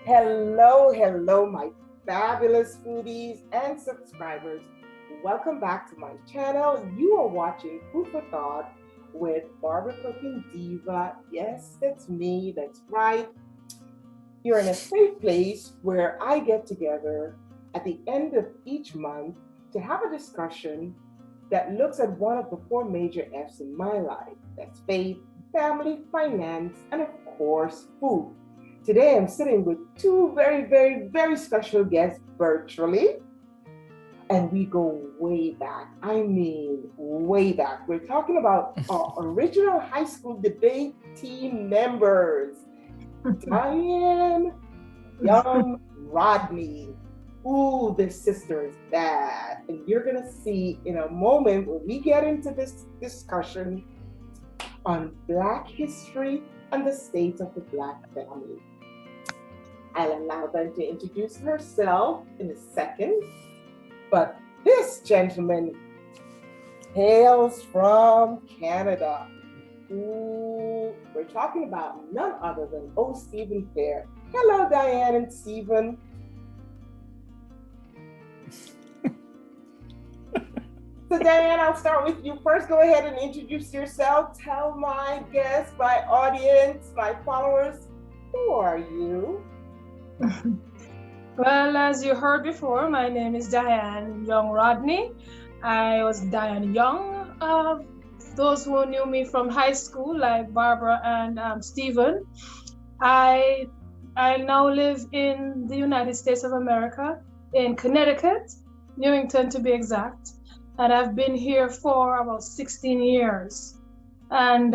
Hello, hello, my fabulous foodies and subscribers. Welcome back to my channel. You are watching Food for Thought with Barbara Cooking-Diva. Yes, that's me. That's right. You're in a safe place where I get together at the end of each month to have a discussion that looks at one of the four major F's in my life. That's faith, family, finance, and of course, food. Today I'm sitting with two very special guests virtually, and we go way back. I mean, way back. We're talking about our original high school debate team members, Diane, Young, Rodney. Ooh, this sister is bad. And you're going to see in a moment when we get into this discussion on Black history and the state of the Black family. I'll allow them to introduce herself in a second. But this gentleman hails from Canada. Ooh, we're talking about none other than Stephen Fair. Hello, Diane and Stephen. So Diane, I'll start with you first. Go ahead and introduce yourself. Tell my guests, my audience, my followers, who are you? Well, as you heard before, my name is Diane Young Rodney. I was Diane Young. Those who knew me from high school, like Barbara and Stephen. I now live in the United States of America, in Connecticut, Newington to be exact. And I've been here for about 16 years. And,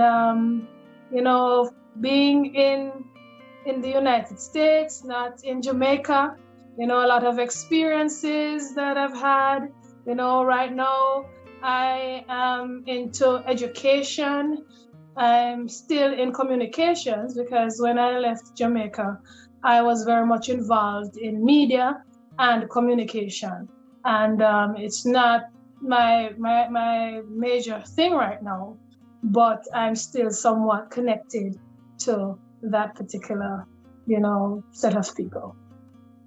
being in the United States, not in Jamaica, a lot of experiences that I've had. Right now I am into education. I'm still in communications because when I left Jamaica, I was very much involved in media and communication. And it's not my major thing right now, but I'm still somewhat connected to that particular, set of people.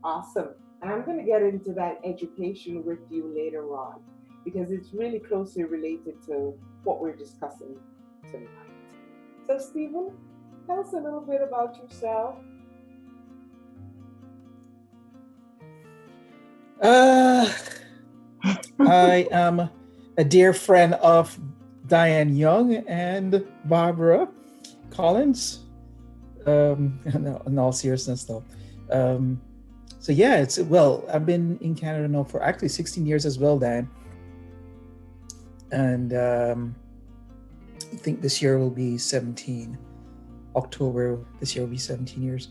Awesome. And I'm going to get into that education with you later on because it's really closely related to what we're discussing tonight. So, Stephen, tell us a little bit about yourself. I am a dear friend of Diane Young and Barbara Collins. In all seriousness, though. So yeah, I've been in Canada now for actually 16 years as well, Dan. And I think this year will be 17. October this year will be 17 years.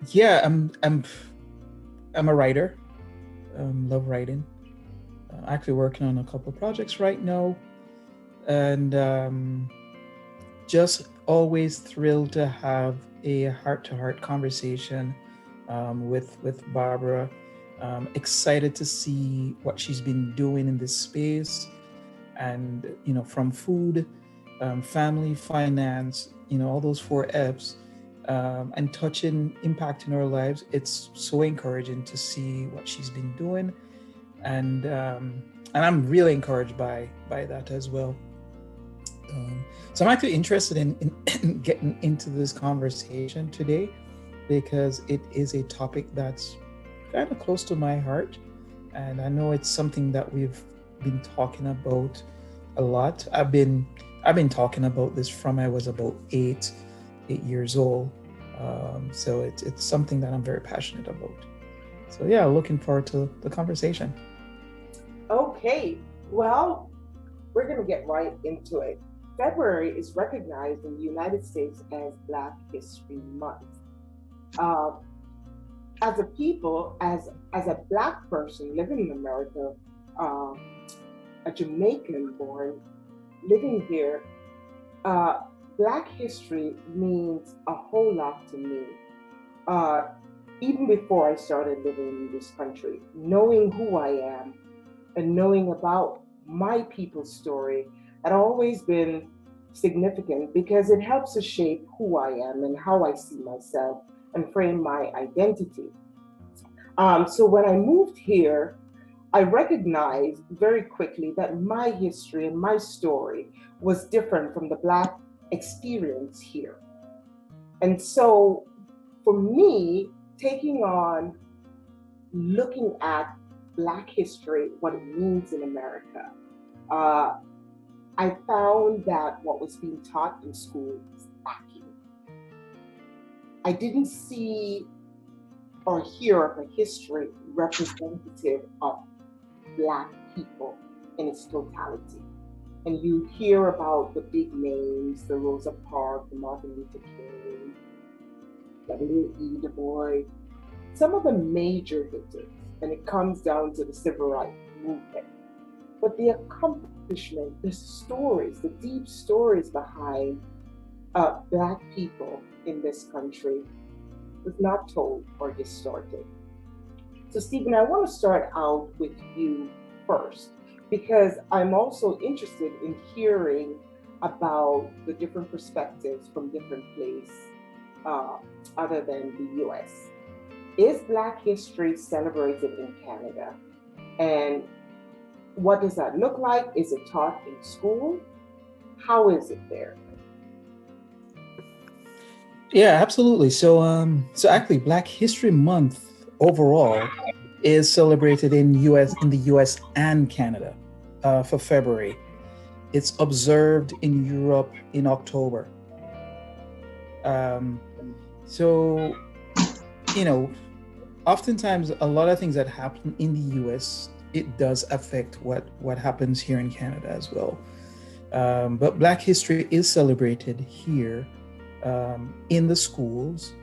Yeah, I'm a writer. Love writing. Actually working on a couple of projects right now, and just always thrilled to have a heart-to-heart conversation with Barbara. Excited to see what she's been doing in this space, and from food, family, finance, all those four F's, and impacting our lives. It's so encouraging to see what she's been doing, and I'm really encouraged by that as well. So I'm actually interested in getting into this conversation today because it is a topic that's kind of close to my heart, and I know it's something that we've been talking about a lot. I've been talking about this from I was about 8 years old. So it's something that I'm very passionate about. So yeah, looking forward to the conversation. Okay, well, we're going to get right into it. February is recognized in the United States as Black History Month. As a people, as a Black person living in America, a Jamaican born living here, Black history means a whole lot to me. Even before I started living in this country, knowing who I am and knowing about my people's story had always been significant because it helps to shape who I am and how I see myself and frame my identity. So when I moved here, I recognized very quickly that my history and my story was different from the Black experience here. And so for me, taking on looking at Black history, what it means in America, uh, I found that what was being taught in school was lacking. I didn't see or hear of a history representative of Black people in its totality. And you hear about the big names, the Rosa Parks, the Martin Luther King, W.E. Du Bois, some of the major hitters, and it comes down to the civil rights movement. But the accomplishment, the stories, the deep stories behind Black people in this country was not told or distorted. So, Stephen, I want to start out with you first because I'm also interested in hearing about the different perspectives from different places uh, other than the US. Is Black history celebrated in Canada? And what does that look like? Is it taught in school? How is it there? Yeah, absolutely. So actually, Black History Month overall is celebrated in the U.S. and Canada for February. It's observed in Europe in October. Um, so you know, oftentimes a lot of things that happen in the U.S. it does affect what happens here in Canada as well. But Black history is celebrated here in the schools,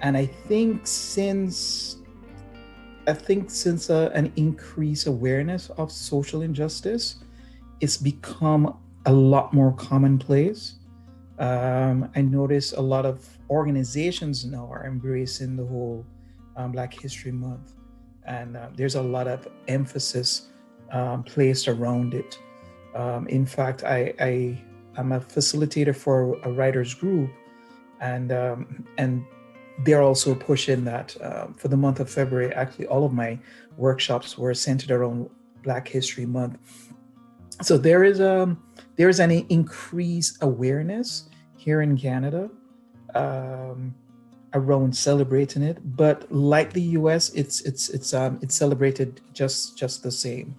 and I think since an increased awareness of social injustice, it's become a lot more commonplace. I notice a lot of organizations now are embracing the whole Black History Month, and there's a lot of emphasis placed around it. In fact, I am a facilitator for a writers group, and they're also pushing that for the month of February. Actually, all of my workshops were centered around Black History Month. So there is an increased awareness here in Canada um, around celebrating it, but like the U.S., it's celebrated just the same.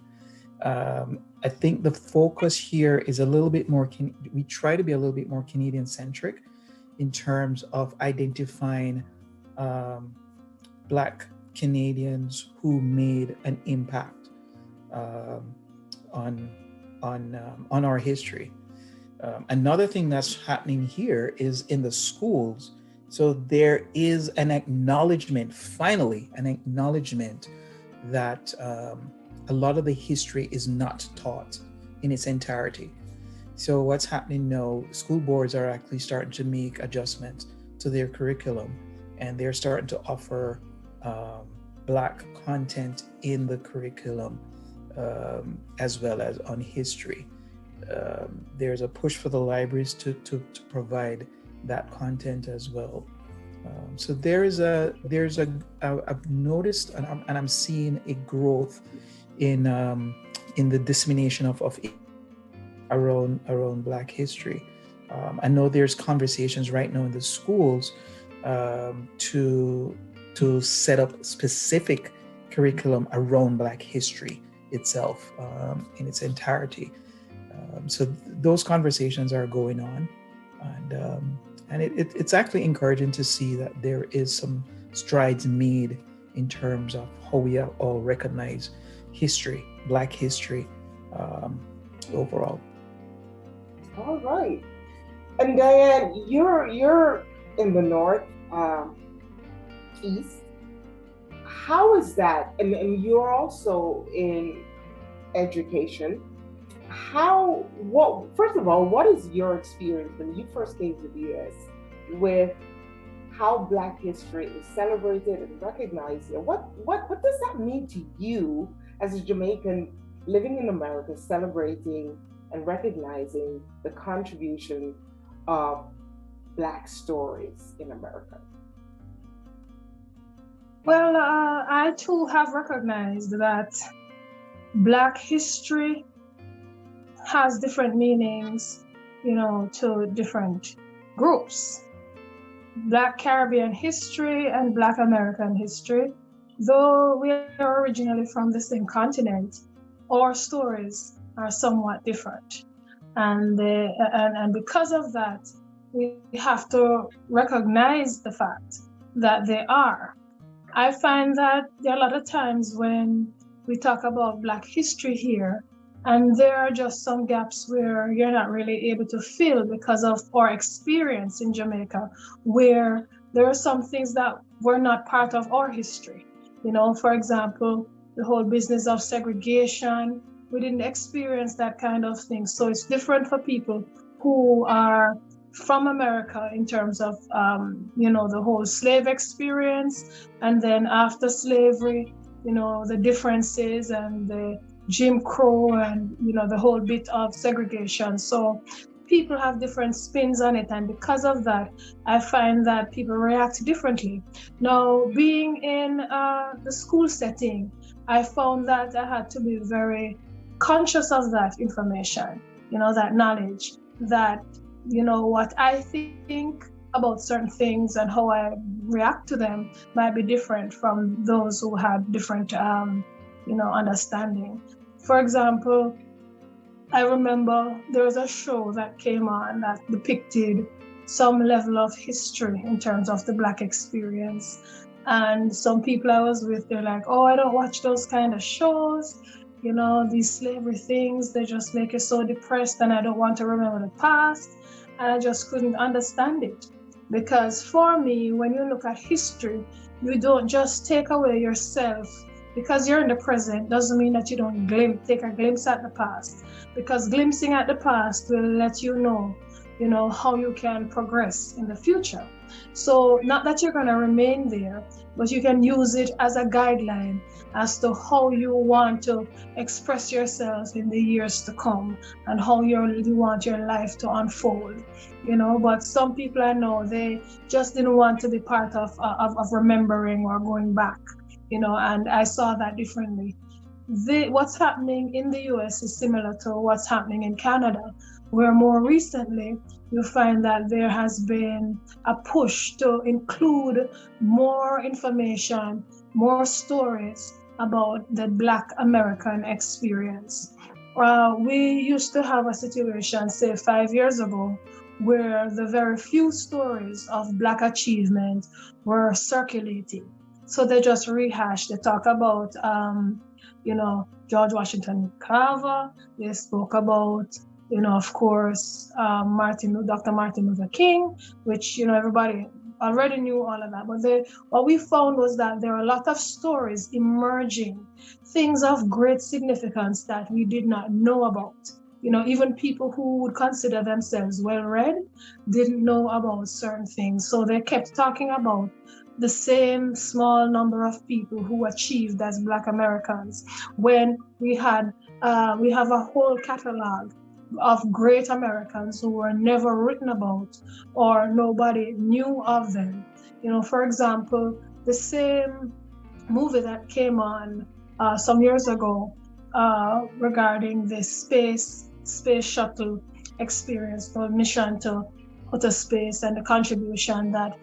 I think the focus here is a little bit more. We try to be a little bit more Canadian centric in terms of identifying um, Black Canadians who made an impact um, on on our history. Another thing that's happening here is in the schools. So there is an acknowledgement, finally, an acknowledgement that a lot of the history is not taught in its entirety. So what's happening now, school boards are actually starting to make adjustments to their curriculum, and they're starting to offer um, Black content in the curriculum as well as on history. There's a push for the libraries to provide that content as well. So I've noticed and I'm seeing a growth in the dissemination of around Black history. I know there's conversations right now in the schools to set up specific curriculum around Black history itself in its entirety. So those conversations are going on, and it's actually encouraging to see that there is some strides made in terms of how we all recognize history, Black history overall. All right. And Diane, you're in the north east. How is that? And you're also in education. First of all, what is your experience when you first came to the US with how Black history is celebrated and recognized here? What does that mean to you as a Jamaican living in America, celebrating and recognizing the contribution of Black stories in America? Well, I too have recognized that Black history has different meanings, to different groups. Black Caribbean history and Black American history, though we are originally from the same continent, our stories are somewhat different. And because of that, we have to recognize the fact that they are. I find that there are a lot of times when we talk about Black history here, and there are just some gaps where you're not really able to fill because of our experience in Jamaica, where there are some things that were not part of our history. For example, the whole business of segregation, we didn't experience that kind of thing. So it's different for people who are from America in terms of, the whole slave experience. And then after slavery, the differences and the Jim Crow and, the whole bit of segregation. So people have different spins on it. And because of that, I find that people react differently. Now, being in the school setting, I found that I had to be very conscious of that information, that knowledge, that, what I think about certain things and how I react to them might be different from those who had different, understanding. For example, I remember there was a show that came on that depicted some level of history in terms of the Black experience. And some people I was with, they're like, oh, I don't watch those kind of shows. These slavery things, they just make you so depressed and I don't want to remember the past. And I just couldn't understand it. Because for me, when you look at history, you don't just take away yourself. Because you're in the present doesn't mean that you don't take a glimpse at the past. Because glimpsing at the past will let you know, how you can progress in the future. So not that you're going to remain there, but you can use it as a guideline as to how you want to express yourself in the years to come and how you want your life to unfold. But some people I know, they just didn't want to be part of remembering or going back. And I saw that differently. What's happening in the US is similar to what's happening in Canada, where more recently you find that there has been a push to include more information, more stories about the Black American experience. We used to have a situation, say 5 years ago, where the very few stories of Black achievement were circulating. So they just rehash. They talk about, George Washington Carver. They spoke about, of course, Dr. Martin Luther King, which, everybody already knew all of that. But what we found was that there are a lot of stories emerging, things of great significance that we did not know about. Even people who would consider themselves well-read didn't know about certain things. So they kept talking about the same small number of people who achieved as Black Americans, when we have a whole catalog of great Americans who were never written about or nobody knew of them. For example, the same movie that came on some years ago regarding the space shuttle experience, the mission to outer space and the contribution that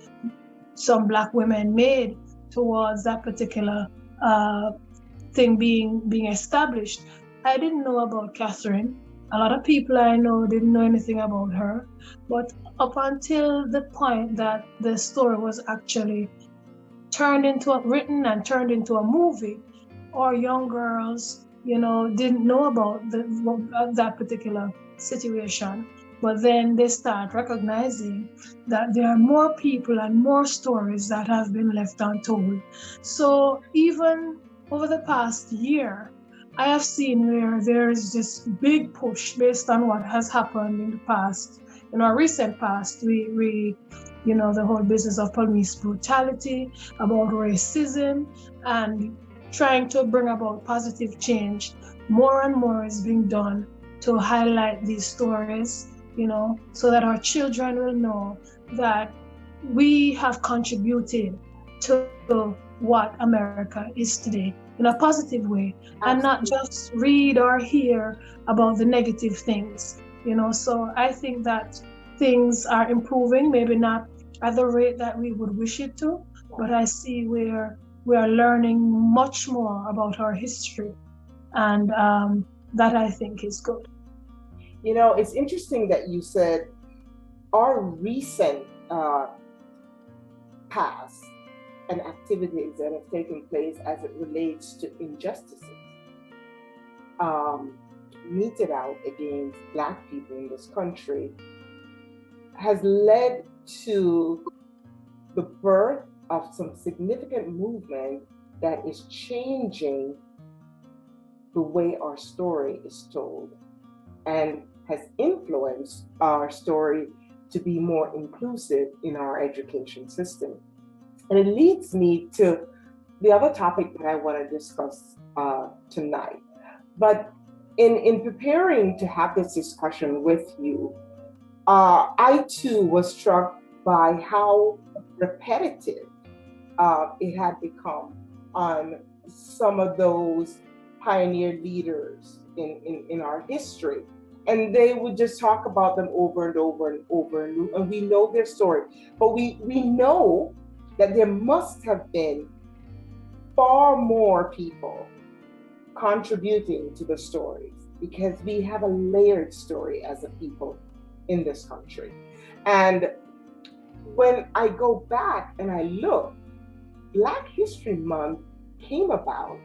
some Black women made towards that particular thing being established. I didn't know about Catherine. A lot of people I know didn't know anything about her. But up until the point that the story was actually written and turned into a movie, our young girls, didn't know about that particular situation. But then they start recognizing that there are more people and more stories that have been left untold. So even over the past year, I have seen where there is this big push based on what has happened in the past. In our recent past, we the whole business of police brutality, about racism, and trying to bring about positive change. More and more is being done to highlight these stories, so that our children will know that we have contributed to what America is today in a positive way. Absolutely. And not just read or hear about the negative things, So I think that things are improving, maybe not at the rate that we would wish it to, but I see where we are learning much more about our history, and that I think is good. It's interesting that you said our recent past and activities that have taken place as it relates to injustices meted out against Black people in this country has led to the birth of some significant movement that is changing the way our story is told and has influenced our story to be more inclusive in our education system. And it leads me to the other topic that I want to discuss tonight. But in preparing to have this discussion with you, I too was struck by how repetitive it had become on some of those pioneer leaders in our history. And they would just talk about them over and over and over, and we know their story. But we know that there must have been far more people contributing to the stories, because we have a layered story as a people in this country. And when I go back and I look, Black History Month came about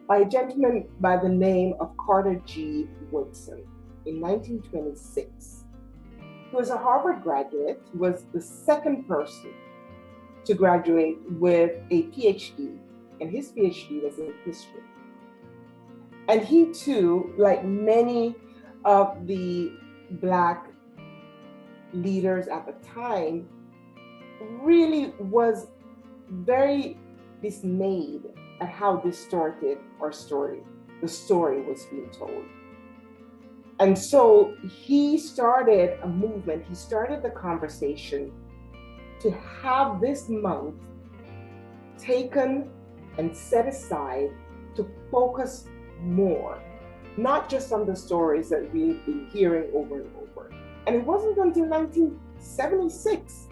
by a gentleman by the name of Carter G. Woodson in 1926. He was a Harvard graduate. He was the second person to graduate with a PhD, and his PhD was in history. And he too, like many of the Black leaders at the time, really was very dismayed at how distorted the story was being told. And so he started a movement, he started the conversation to have this month taken and set aside to focus more, not just on the stories that we've been hearing over and over. And it wasn't until 1976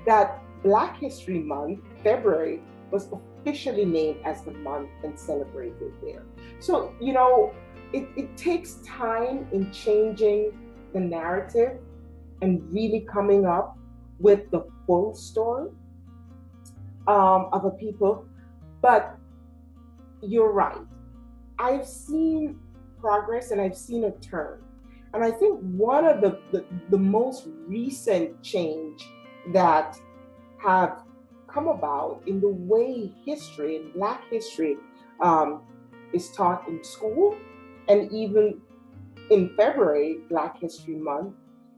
that Black History Month, February, was officially named as the month and celebrated there. So, it takes time in changing the narrative and really coming up with the full story of a people. But you're right. I've seen progress and I've seen a turn. And I think one of the most recent change that have come about in the way history and Black history is taught in school, and even in February, Black History Month,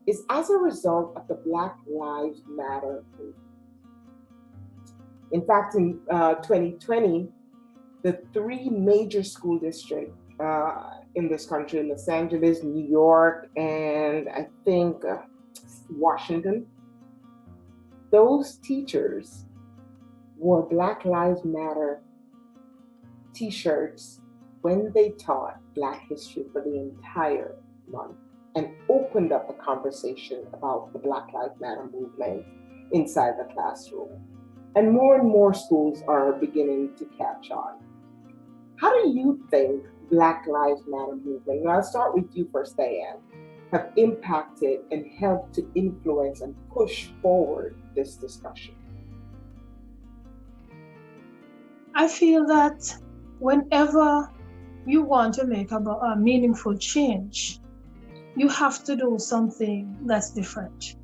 is as a result of the Black Lives Matter movement. In fact, in 2020, the three major school districts in this country, Los Angeles, New York, and I think Washington, those teachers wore Black Lives Matter t-shirts when they taught Black history for the entire month, and opened up a conversation about the Black Lives Matter movement inside the classroom. And more schools are beginning to catch on. How do you think Black Lives Matter movement, and I'll start with you first, Diane, have impacted and helped to influence and push forward this discussion? I feel that whenever you want to make a meaningful change, you have to do something that's different.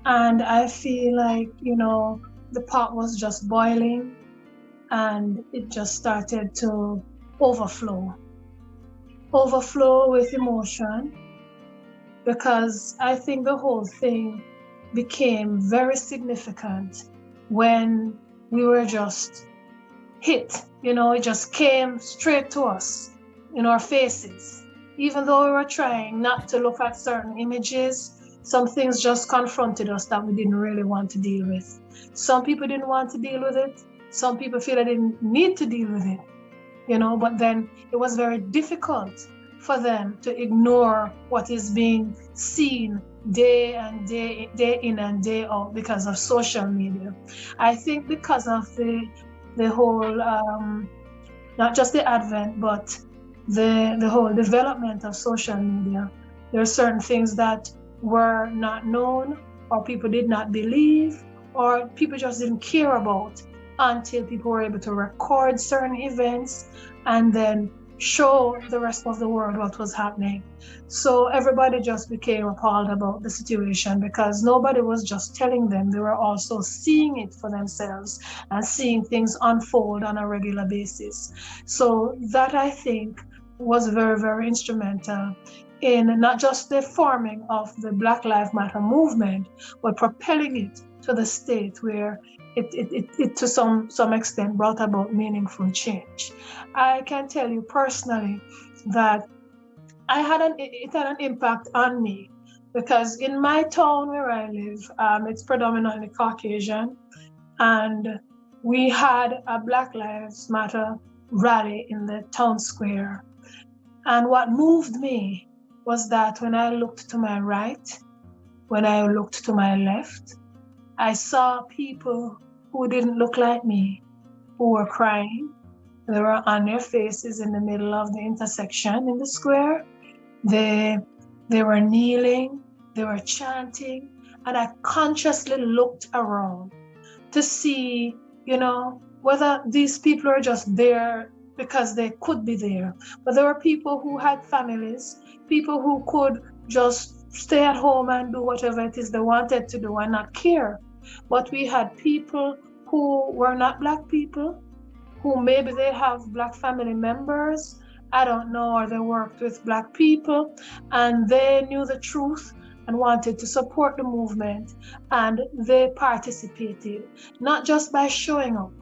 And I feel like, the pot was just boiling and it just started to overflow with emotion, because I think the whole thing became very significant when we were just hit, it just came straight to us in our faces. even though we were trying not to look at certain images, some things just confronted us that we didn't really want to deal with. Some people didn't want to deal with it. Some people feel they didn't need to deal with it, but then it was very difficult for them to ignore what is being seen day in and day out because of social media. I think because of the whole, not just the advent, but the whole development of social media, there are certain things that were not known, or people did not believe, or people just didn't care about until people were able to record certain events and then show the rest of the world what was happening. So everybody just became appalled about the situation because nobody was just telling them, they were also seeing it for themselves and seeing things unfold on a regular basis. So that, I think, was very, very instrumental in not just the forming of the Black Lives Matter movement, but propelling it to the state where it to some extent brought about meaningful change. I can tell you personally that it had an impact on me because in my town where I live, it's predominantly Caucasian, and we had a Black Lives Matter rally in the town square. And what moved me was that when I looked to my right, when I looked to my left, I saw people who didn't look like me, who were crying. They were on their faces in the middle of the intersection in the square. They were kneeling, they were chanting, and I consciously looked around to see, whether these people are just there because they could be there. But there were people who had families, people who could just stay at home and do whatever it is they wanted to do and not care. But we had people who were not Black people, who maybe they have Black family members, I don't know, or they worked with Black people and they knew the truth and wanted to support the movement, and they participated, not just by showing up,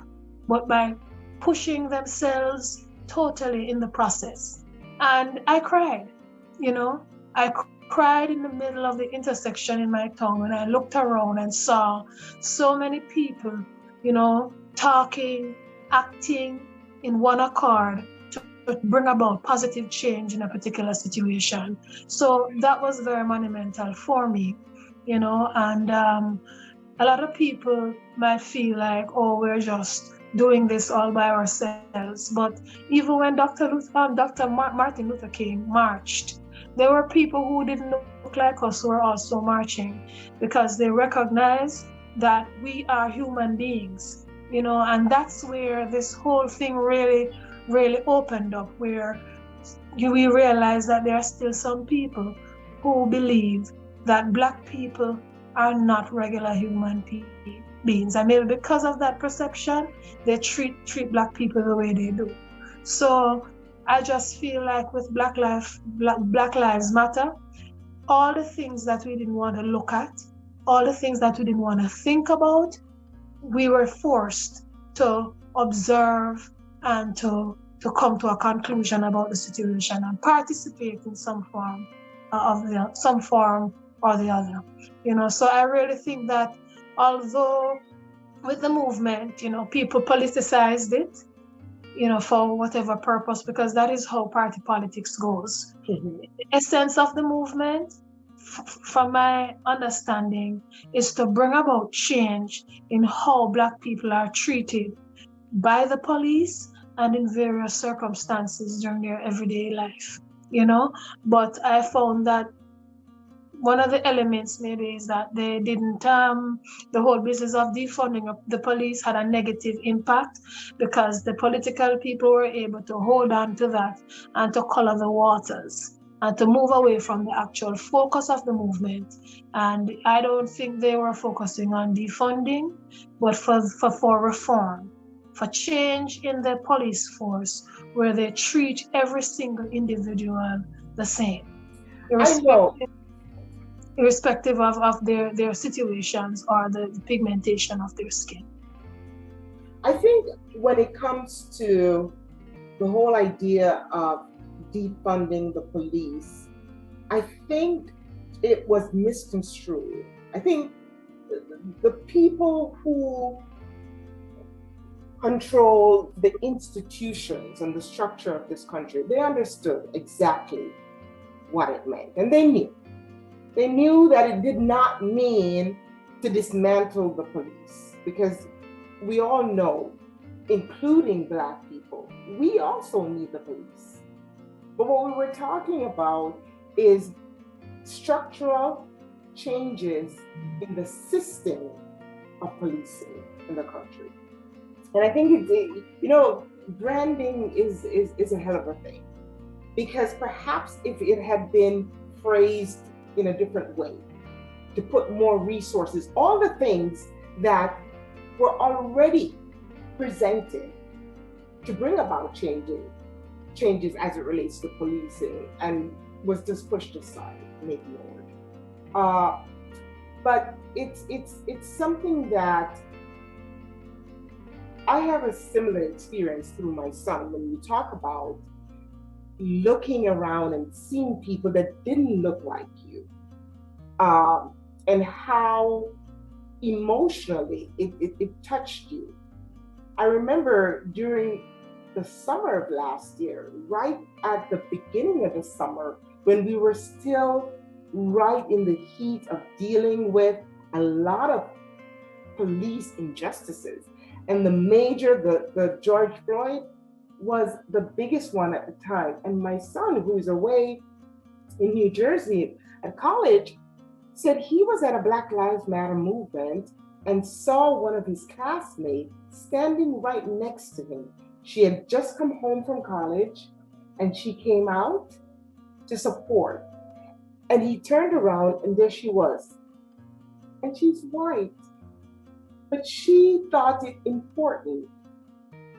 but by pushing themselves totally in the process. And I cried, I cried in the middle of the intersection in my town when I looked around and saw so many people, talking, acting in one accord to bring about positive change in a particular situation. So that was very monumental for me, and a lot of people might feel like, oh, we're just doing this all by ourselves. But even when Dr. Martin Luther King marched, there were people who didn't look like us who were also marching because they recognized that we are human beings, and that's where this whole thing really, really opened up, where we realize that there are still some people who believe that Black people are not regular human beings. And maybe because of that perception, they treat Black people the way they do. So I just feel like with Black Lives Matter, all the things that we didn't want to look at, all the things that we didn't want to think about, we were forced to observe and to come to a conclusion about the situation and participate in some form or the other. So I really think that although with the movement, people politicized it, for whatever purpose, because that is how party politics goes. Mm-hmm. The essence of the movement, from my understanding, is to bring about change in how Black people are treated by the police and in various circumstances during their everyday life, But I found that one of the elements maybe is that they didn't, the whole business of defunding of the police had a negative impact because the political people were able to hold on to that and to color the waters and to move away from the actual focus of the movement. And I don't think they were focusing on defunding, but for reform, for change in the police force where they treat every single individual the same. Irrespective of their situations or the pigmentation of their skin. I think when it comes to the whole idea of defunding the police, I think it was misconstrued. I think the people who control the institutions and the structure of this country, they understood exactly what it meant. And they knew. They knew that it did not mean to dismantle the police, because we all know, including Black people, we also need the police. But what we were talking about is structural changes in the system of policing in the country. And I think branding is a hell of a thing, because perhaps if it had been phrased in a different way, to put more resources, all the things that were already presented to bring about changes as it relates to policing, and was just pushed aside and ignored. But it's something that I have a similar experience through my son. When you talk about looking around and seeing people that didn't look like you, and how emotionally it touched you. I remember during the summer of last year, right at the beginning of the summer, when we were still right in the heat of dealing with a lot of police injustices. And the George Floyd was the biggest one at the time. And my son, who's away in New Jersey at college, said he was at a Black Lives Matter movement and saw one of his classmates standing right next to him. She had just come home from college and she came out to support. And he turned around and there she was. And she's white. But she thought it important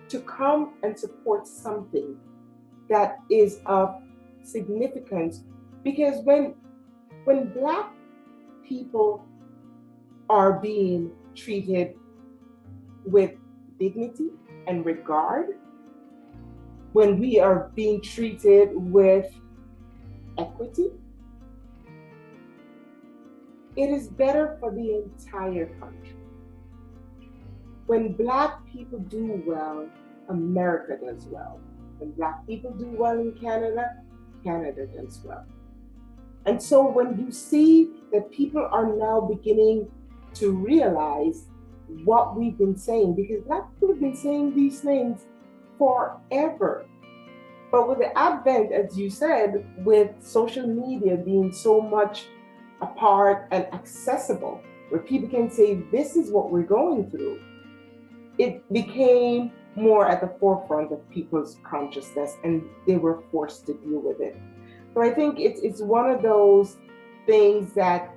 to come and support something that is of significance, because when Black people are being treated with dignity and regard, when we are being treated with equity, it is better for the entire country. When Black people do well, America does well. When Black people do well in Canada, Canada does well. And so when you see that people are now beginning to realize what we've been saying, because Black people have been saying these things forever. But with the advent, as you said, with social media being so much a part and accessible, where people can say, this is what we're going through, it became more at the forefront of people's consciousness, and they were forced to deal with it. So I think it's one of those things that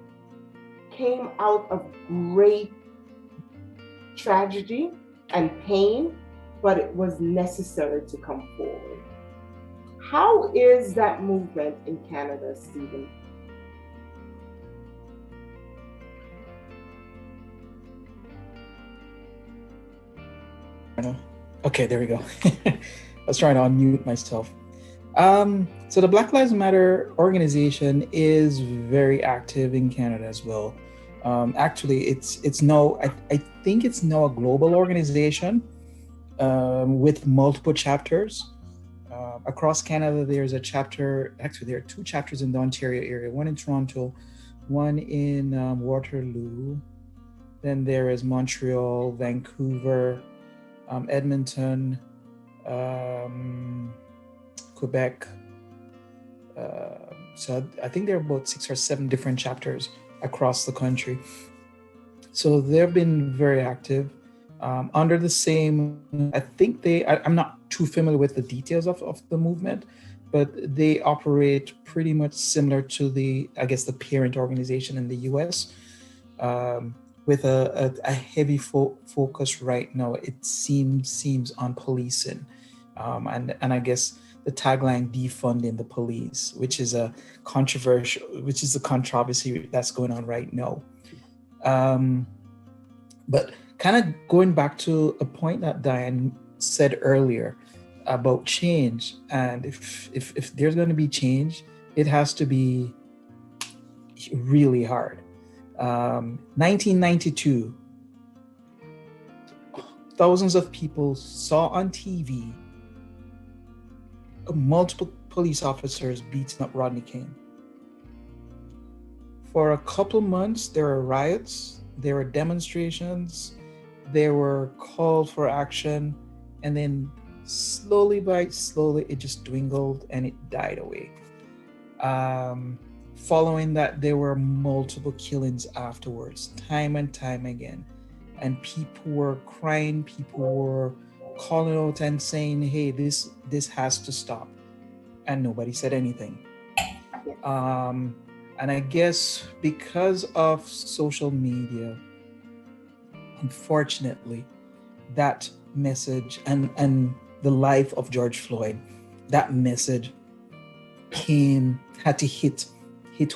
came out of great tragedy and pain, but it was necessary to come forward. How is that movement in Canada, Stephen? Okay, there we go. I was trying to unmute myself. So the Black Lives Matter organization is very active in Canada as well. Actually, it's now, I think it's now a global organization with multiple chapters. Across Canada, there's a chapter, actually there are two chapters in the Ontario area, one in Toronto, one in Waterloo. Then there is Montreal, Vancouver, Edmonton, Quebec. So I think there are about 6 or 7 different chapters across the country. So they've been very active under the same, I think I'm not too familiar with the details of the movement, but they operate pretty much similar to the parent organization in the US, with a heavy focus right now, it seems on policing, and I guess the tagline defunding the police, which is a controversy that's going on right now. But kind of going back to a point that Diane said earlier, about change. And if there's going to be change, it has to be really hard. 1992, thousands of people saw on TV multiple police officers beating up Rodney King. For a couple months, there were riots, there were demonstrations, there were calls for action, and then slowly by slowly, it just dwindled and it died away. Following that, there were multiple killings afterwards, time and time again. And people were crying, people were calling out and saying, hey, this has to stop. And nobody said anything. And I guess because of social media, unfortunately, that message and the life of George Floyd, that message had to hit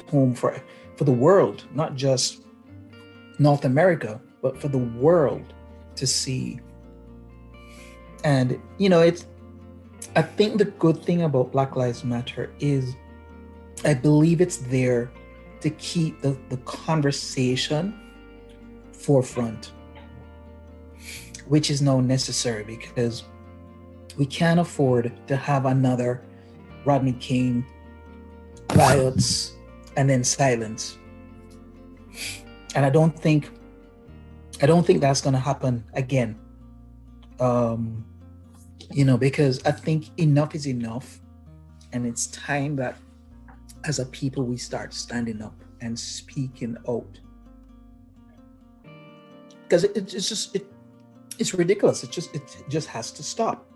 home for the world, not just North America, but for the world to see. And I think the good thing about Black Lives Matter is I believe it's there to keep the conversation forefront, which is now necessary because we can't afford to have another Rodney King riots and then silence. And I don't think that's going to happen again. Because I think enough is enough, and it's time that as a people we start standing up and speaking out. Because it's ridiculous. It just has to stop.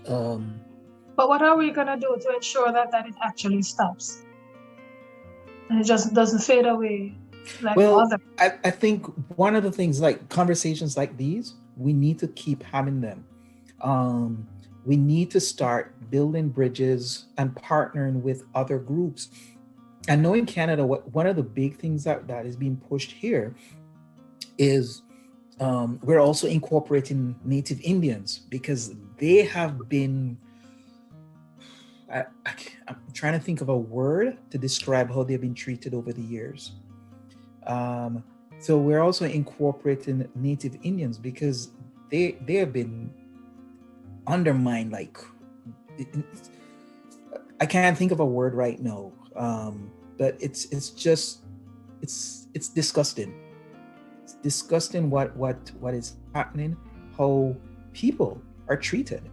But what are we gonna do to ensure that it actually stops and it just doesn't fade away? I think one of the things, like conversations like these, we need to keep having them. We need to start building bridges and partnering with other groups. I know in Canada, one of the big things that is being pushed here is we're also incorporating Native Indians, because they have been, I'm trying to think of a word to describe how they've been treated over the years. So we're also incorporating Native Indians because they have been undermined. Like, I can't think of a word right now, but it's disgusting. It's disgusting what is happening, how people are treated.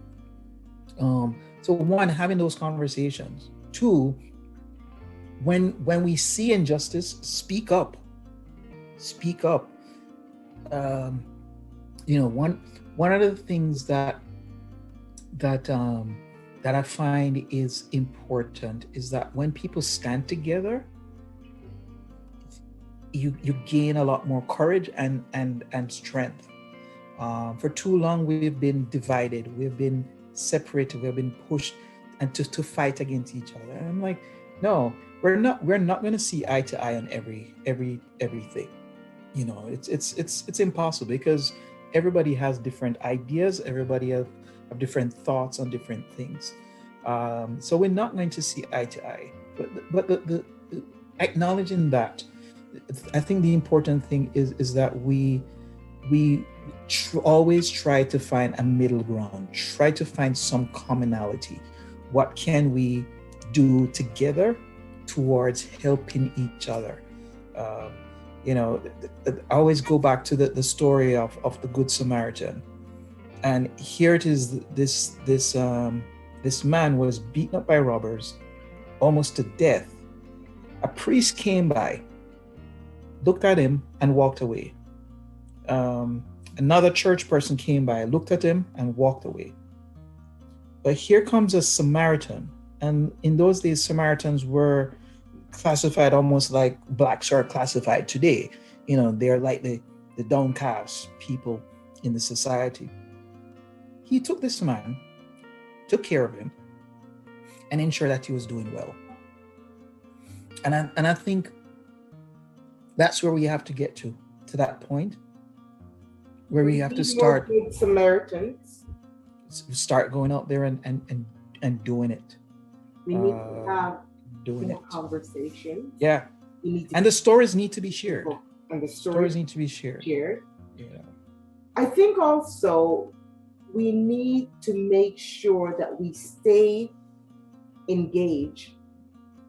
So one, having those conversations. Two, when we see injustice, speak up. One of the things that I find is important is that when people stand together, you gain a lot more courage and strength. For too long, we've been divided, we've been separated, we've been pushed and to fight against each other. And I'm like, no, we're not going to see eye to eye on everything. It's impossible, because everybody has different ideas, everybody have different thoughts on different things. So we're not going to see eye to eye. But the acknowledging that, I think the important thing is that we always try to find a middle ground, try to find some commonality. What can we do together towards helping each other? I always go back to the story of the Good Samaritan. And here it is, this man was beaten up by robbers, almost to death. A priest came by, looked at him and walked away. Another church person came by, looked at him and walked away. But here comes a Samaritan. And in those days, Samaritans were classified almost like blacks are classified today. They're like the downcast people in the society. He took this man, took care of him, and ensured that he was doing well. And I think that's where we have to get to that point where we have to start. Good Samaritans. start going out there and doing it. We need to have doing it. Conversation. Yeah. And the stories need to be shared. And the stories need to be shared. Yeah. I think also we need to make sure that we stay engaged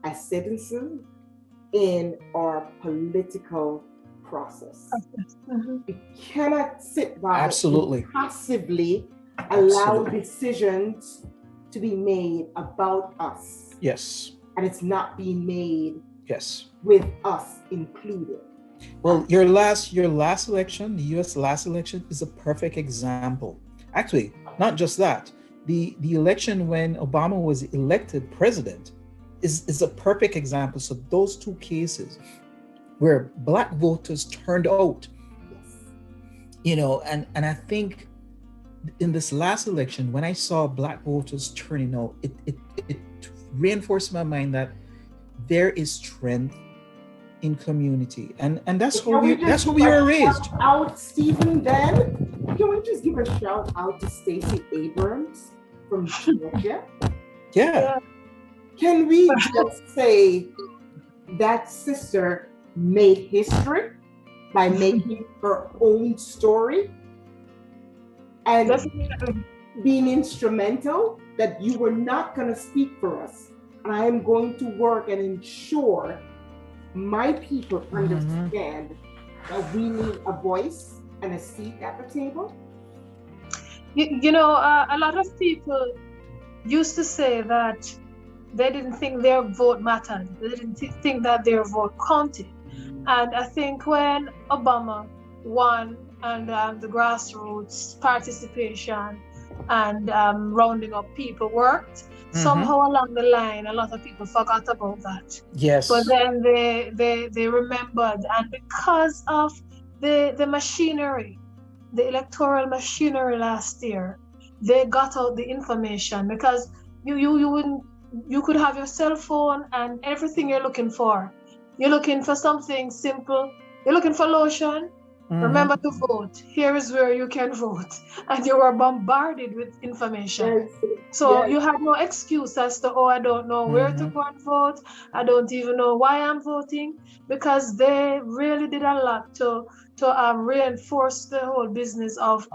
as citizens in our political process. We cannot sit by and passively allow decisions to be made about us. Yes. And it's not being made yes with us included. Well, your last election, the US last election, is a perfect example. Actually, not just that. The election when Obama was elected president is a perfect example. So those two cases where Black voters turned out, and I think in this last election, when I saw Black voters turning out, it reinforced my mind that there is strength in community, and that's what we were raised. Out, Stephen. Then can we just give a shout out to Stacey Abrams from Georgia? Yeah. Can we just say that sister made history by making her own story and being instrumental, that you were not going to speak for us, and I am going to work and ensure my people understand that we need a voice and a seat at the table? A lot of people used to say that they didn't think their vote mattered. They didn't think that their vote counted. And I think when Obama won and the grassroots participation and rounding up people worked, somehow along the line, a lot of people forgot about that. Yes. But then they remembered, and because of the machinery, the electoral machinery last year, they got out the information, because you could have your cell phone and everything you're looking for. You're looking for something simple. You're looking for lotion. Remember to vote. Here is where you can vote. And you were bombarded with information. So you had no excuse as to, I don't know where to go and vote. I don't even know why I'm voting, because they really did a lot to reinforce the whole business of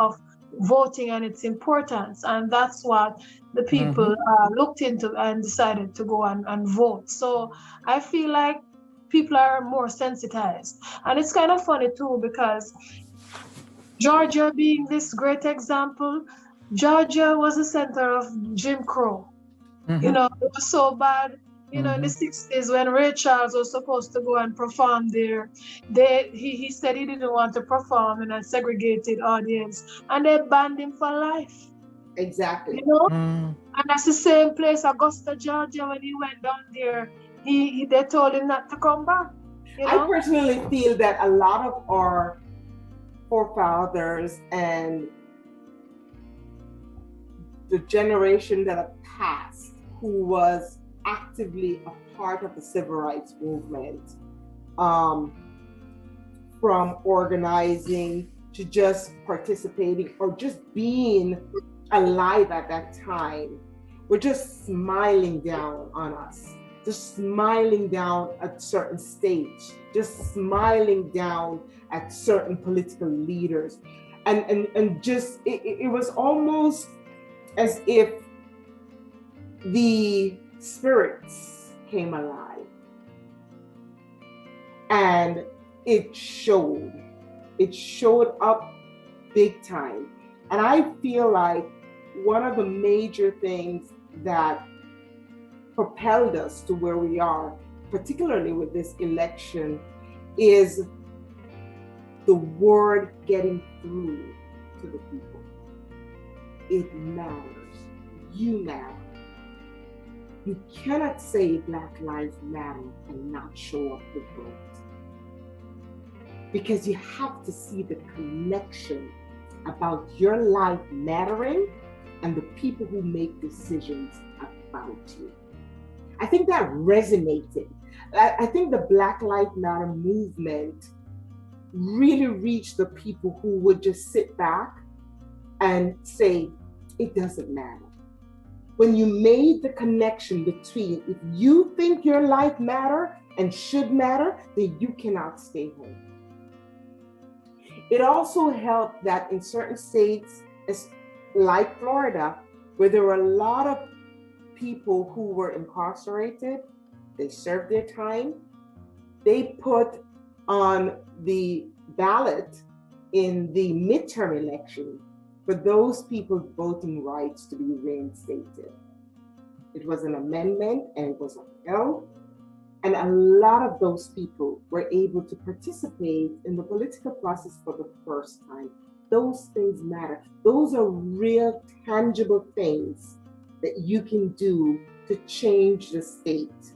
voting and its importance. And that's what the people looked into and decided to go and vote. So I feel like people are more sensitized. And it's kind of funny too, because Georgia being this great example, Georgia was the center of Jim Crow. It was so bad. In the 60s, when Ray Charles was supposed to go and perform there, he said he didn't want to perform in a segregated audience, and they banned him for life. Exactly. And that's the same place, Augusta, Georgia, when he went down there, they told him not to come back. I personally feel that a lot of our forefathers and the generation that have passed, who was actively a part of the civil rights movement, from organizing to just participating or just being alive at that time, were just smiling down on us, just smiling down at certain stage, just smiling down at certain political leaders, and just it was almost as if the spirits came alive, and it showed up big time. And I feel like one of the major things that propelled us to where we are, particularly with this election, is the word getting through to the people. It matters. You matter. You cannot say Black Lives Matter and not show up to vote, because you have to see the connection about your life mattering and the people who make decisions about you. I think that resonated. I think the Black Lives Matter movement really reached the people who would just sit back and say, it doesn't matter. When you made the connection between if you think your life matter and should matter, then you cannot stay home. It also helped that in certain states, like Florida, where there were a lot of people who were incarcerated, they served their time, they put on the ballot in the midterm election for those people's voting rights to be reinstated. It was an amendment and it was upheld. And a lot of those people were able to participate in the political process for the first time. Those things matter. Those are real, tangible things that you can do to change the state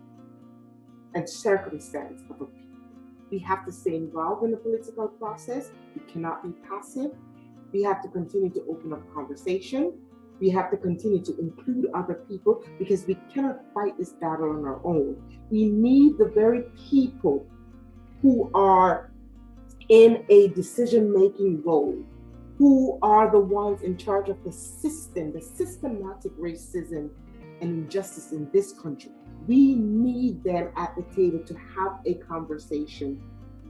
and circumstance of a people. We have to stay involved in the political process. We cannot be passive. We have to continue to open up conversation. We have to continue to include other people because we cannot fight this battle on our own. We need the very people who are in a decision-making role, who are the ones in charge of the system, the systematic racism and injustice in this country. We need them at the table to have a conversation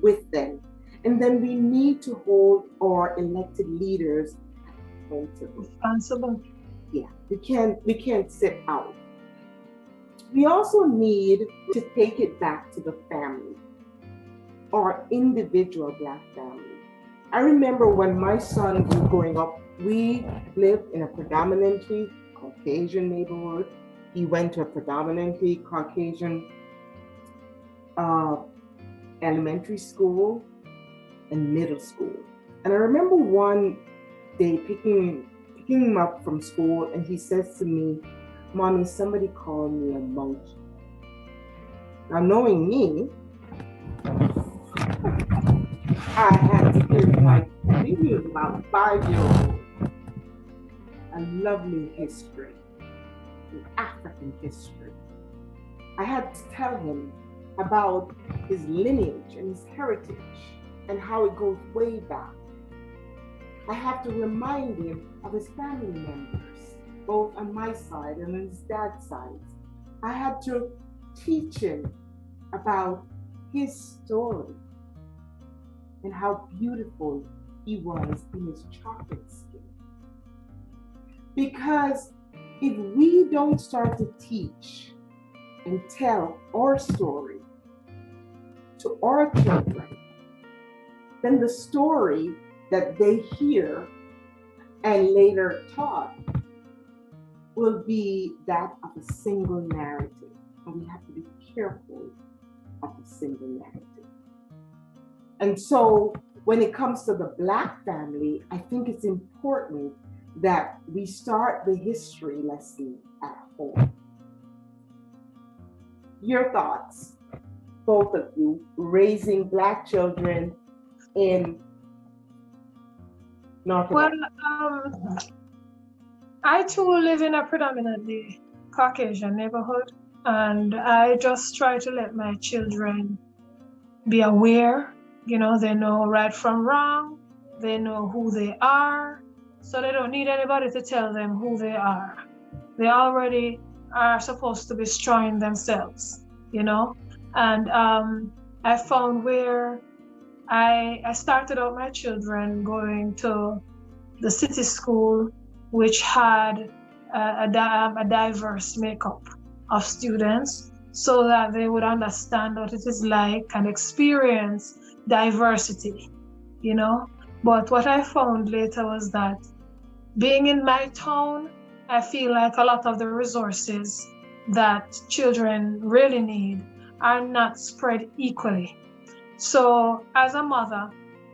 with them. And then we need to hold our elected leaders responsible. Yeah, we can't sit out. We also need to take it back to the family, our individual Black family. I remember when my son was growing up, we lived in a predominantly Caucasian neighborhood. He went to a predominantly Caucasian elementary school and middle school. And I remember one day picking him up from school, and he says to me, "Mommy, somebody called me a monkey." Now, knowing me, I had to give my, I think he was about 5-year-old, a lovely history, an African history. I had to tell him about his lineage and his heritage and how it goes way back. I have to remind him of his family members, both on my side and on his dad's side. I had to teach him about his story and how beautiful he was in his chocolate skin. Because if we don't start to teach and tell our story to our children, then the story that they hear and later taught will be that of a single narrative. And we have to be careful of the single narrative. And so when it comes to the Black family, I think it's important that we start the history lesson at home. Your thoughts, both of you, raising Black children in North America? Well, I too live in a predominantly Caucasian neighborhood, and I just try to let my children be aware. You know, they know right from wrong, they know who they are, so they don't need anybody to tell them who they are. They already are supposed to be strong in themselves, you know? And I found where I started out my children going to the city school, which had a diverse makeup of students, so that they would understand what it is like and experience diversity, you know. But what I found later was that being in my town, I feel like a lot of the resources that children really need are not spread equally. So as a mother,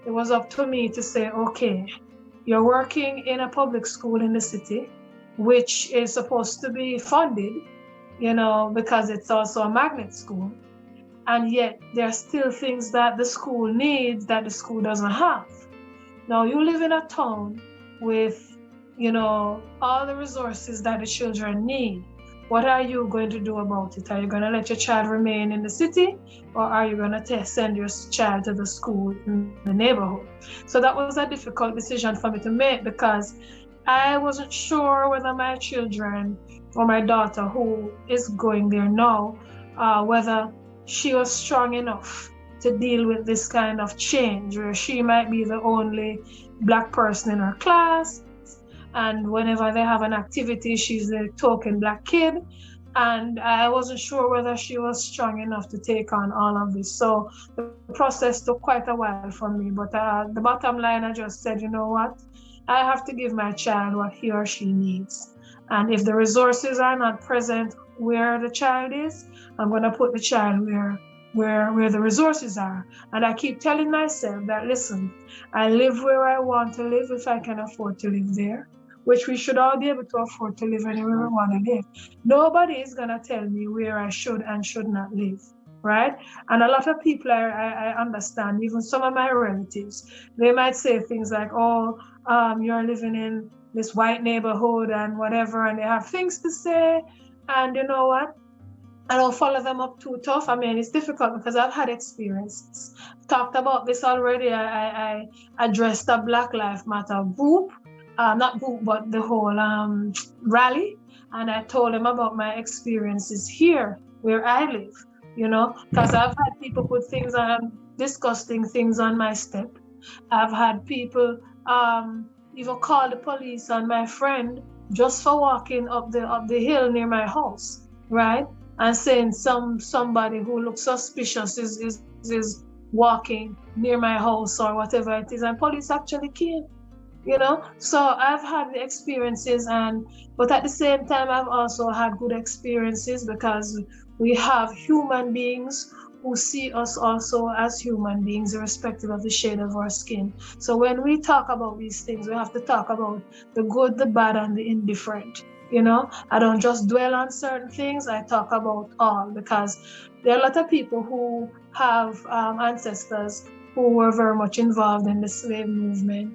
it was up to me to say, okay, you're working in a public school in the city, which is supposed to be funded, you know, because it's also a magnet school. And yet there are still things that the school needs that the school doesn't have. Now you live in a town with, you know, all the resources that the children need. What are you going to do about it? Are you going to let your child remain in the city, or are you going to send your child to the school in the neighborhood? So that was a difficult decision for me to make, because I wasn't sure whether my children or my daughter, who is going there now, whether she was strong enough to deal with this kind of change, where she might be the only Black person in her class, and whenever they have an activity, she's the token Black kid. And I wasn't sure whether she was strong enough to take on all of this. So the process took quite a while for me. But the bottom line, I just said, you know what? I have to give my child what he or she needs. And if the resources are not present where the child is, I'm going to put the child where the resources are. And I keep telling myself that, listen, I live where I want to live if I can afford to live there, which we should all be able to afford to live anywhere we want to live. Nobody is going to tell me where I should and should not live, right? And a lot of people I understand, even some of my relatives, they might say things like, oh, you're living in this white neighborhood and whatever, and they have things to say. And you know what? I don't follow them up too tough. I mean, it's difficult because I've had experiences. Talked about this already. I addressed a Black Lives Matter group, not group, but the whole rally. And I told them about my experiences here where I live, you know, because I've had people put things on, disgusting things on my step. I've had people even call the police on my friend just for walking up the hill near my house, right? And saying somebody who looks suspicious is walking near my house or whatever it is, and police actually came, you know. So I've had the experiences, but at the same time I've also had good experiences because we have human beings who see us also as human beings irrespective of the shade of our skin. So when we talk about these things, we have to talk about the good, the bad, and the indifferent. You know, I don't just dwell on certain things, I talk about all, because there are a lot of people who have ancestors who were very much involved in the slave movement,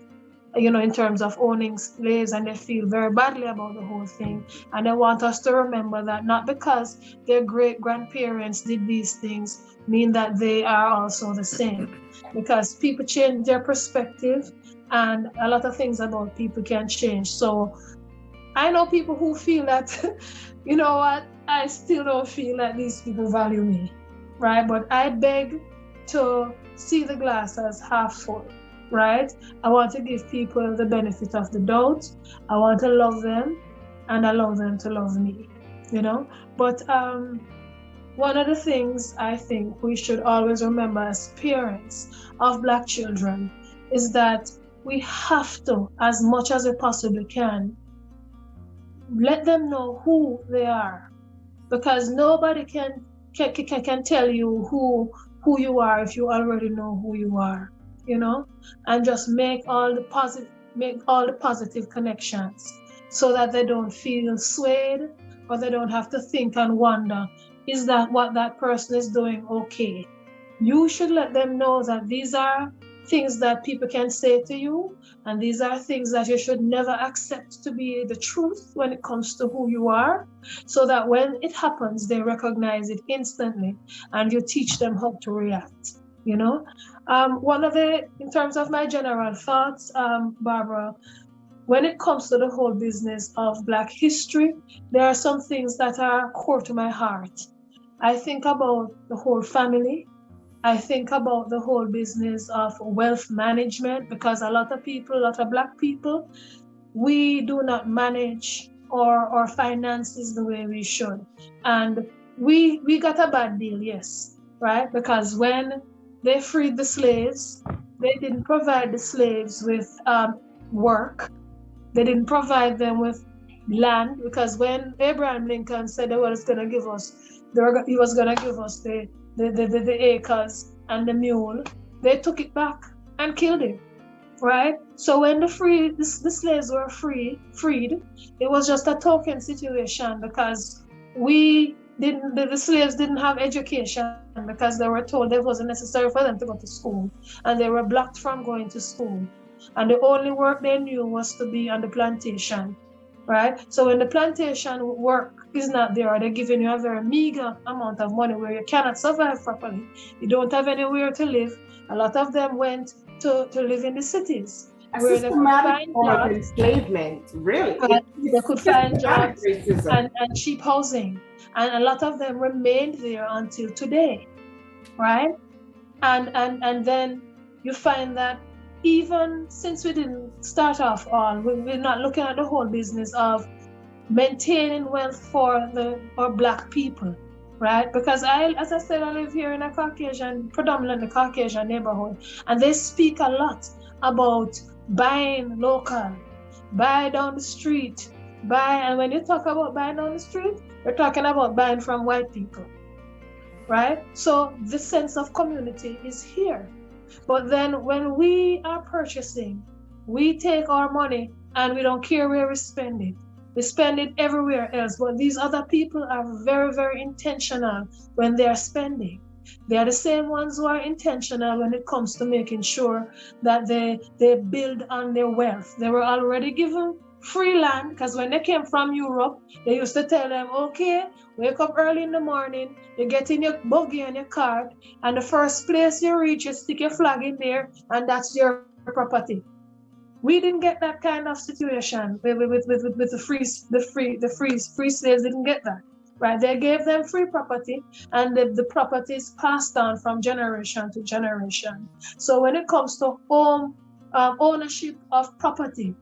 you know, in terms of owning slaves, and they feel very badly about the whole thing. And they want us to remember that not because their great-grandparents did these things mean that they are also the same, because people change their perspective and a lot of things about people can change. So I know people who feel that, you know what, I still don't feel that these people value me, right? But I beg to see the glass as half full, right? I want to give people the benefit of the doubt. I want to love them and allow them to love me, you know? But one of the things I think we should always remember as parents of Black children is that we have to, as much as we possibly can, let them know who they are, because nobody can tell you who you are if you already know who you are, you know. And just make all the positive connections so that they don't feel swayed, or they don't have to think and wonder, is that what that person is doing okay? You should let them know that these are things that people can say to you, and these are things that you should never accept to be the truth when it comes to who you are, so that when it happens, they recognize it instantly and you teach them how to react, you know. In terms of my general thoughts, Barbara, when it comes to the whole business of Black history, there are some things that are core to my heart. I think about the whole family. I think about the whole business of wealth management, because a lot of Black people, we do not manage our finances the way we should. And we got a bad deal, yes, right? Because when they freed the slaves, they didn't provide the slaves with work. They didn't provide them with land, because when Abraham Lincoln said he was going to give us the acres and the mule, they took it back and killed him, right? So when the slaves were freed, it was just a token situation, because the slaves didn't have education, because they were told it wasn't necessary for them to go to school, and they were blocked from going to school. And the only work they knew was to be on the plantation, right? So when the plantation work is not there, or they're giving you a very meager amount of money where you cannot survive properly, you don't have anywhere to live. A lot of them went to live in the cities. a where they could systematic find form of jobs. enslavement, really. They It's could find systematic jobs racism. and cheap housing. And a lot of them remained there until today, right? And then you find that even since we didn't start off on, we're not looking at the whole business of maintaining wealth for our Black people, right? Because as I said, I live here in a predominantly Caucasian neighborhood, and they speak a lot about buying local, buy down the street, and when you talk about buying down the street, you're talking about buying from white people, right? So the sense of community is here. But then when we are purchasing, we take our money and we don't care where we spend it. We spend it everywhere else. But these other people are very, very intentional when they are spending. They are the same ones who are intentional when it comes to making sure that they build on their wealth. They were already given free land, because when they came from Europe, they used to tell them, okay, wake up early in the morning, you get in your buggy and your cart, and the first place you reach, you stick your flag in there, and that's your property. We didn't get that kind of situation with the free slaves didn't get that, right? They gave them free property, and the property is passed on from generation to generation. So when it comes to ownership of property,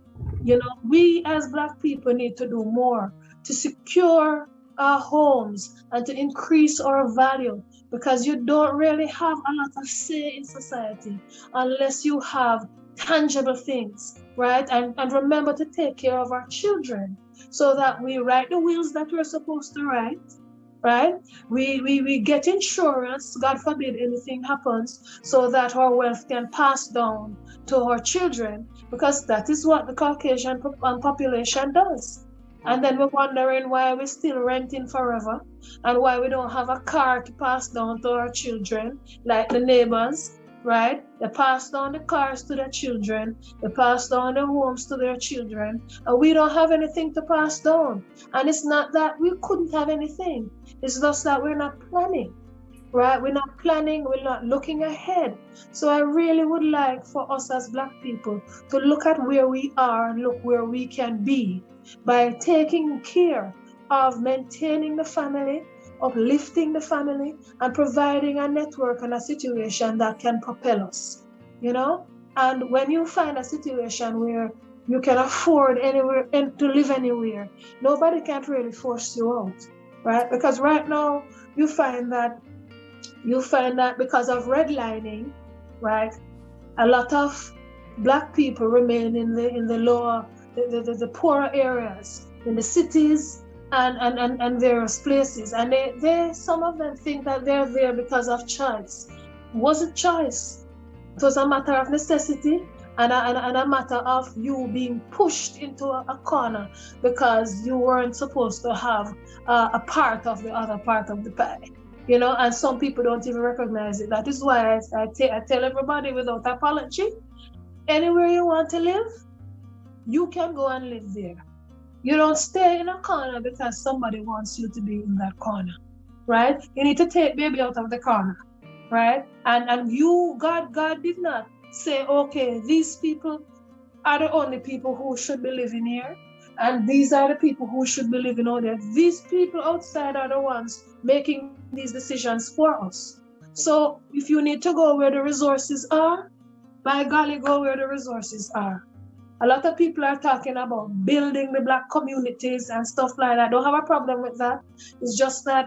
we as Black people need to do more to secure our homes and to increase our value, because you don't really have a lot of say in society unless you have tangible things, right? And remember to take care of our children so that we write the wills that we're supposed to write, right? We get insurance, God forbid anything happens, so that our wealth can pass down to our children, because that is what the Caucasian population does. And then we're wondering why we're still renting forever and why we don't have a car to pass down to our children like the neighbors, right? They pass down the cars to their children, they pass down the homes to their children, and we don't have anything to pass down. And it's not that we couldn't have anything, it's just that we're not planning, right? We're not planning, we're not looking ahead. So I really would like for us as Black people to look at where we are and look where we can be by taking care of maintaining the family, uplifting the family, and providing a network and a situation that can propel us, And when you find a situation where you can afford anywhere and to live anywhere, nobody can really force you out, right? Because right now you find that because of redlining, right, a lot of Black people remain in the lower, the poorer areas, in the cities, and various places, and they some of them think that they're there because of choice. It wasn't choice. It was a matter of necessity and a matter of you being pushed into a corner because you weren't supposed to have a part of the other part of the pie. And some people don't even recognize it. That is why I tell everybody without apology, anywhere you want to live, you can go and live there. You don't stay in a corner because somebody wants you to be in that corner, right? You need to take baby out of the corner, right? And you, God did not say, okay, these people are the only people who should be living here, and these are the people who should be living out there. These people outside are the ones making these decisions for us. So if you need to go where the resources are, by golly, go where the resources are. A lot of people are talking about building the Black communities and stuff like that. I don't have a problem with that. It's just that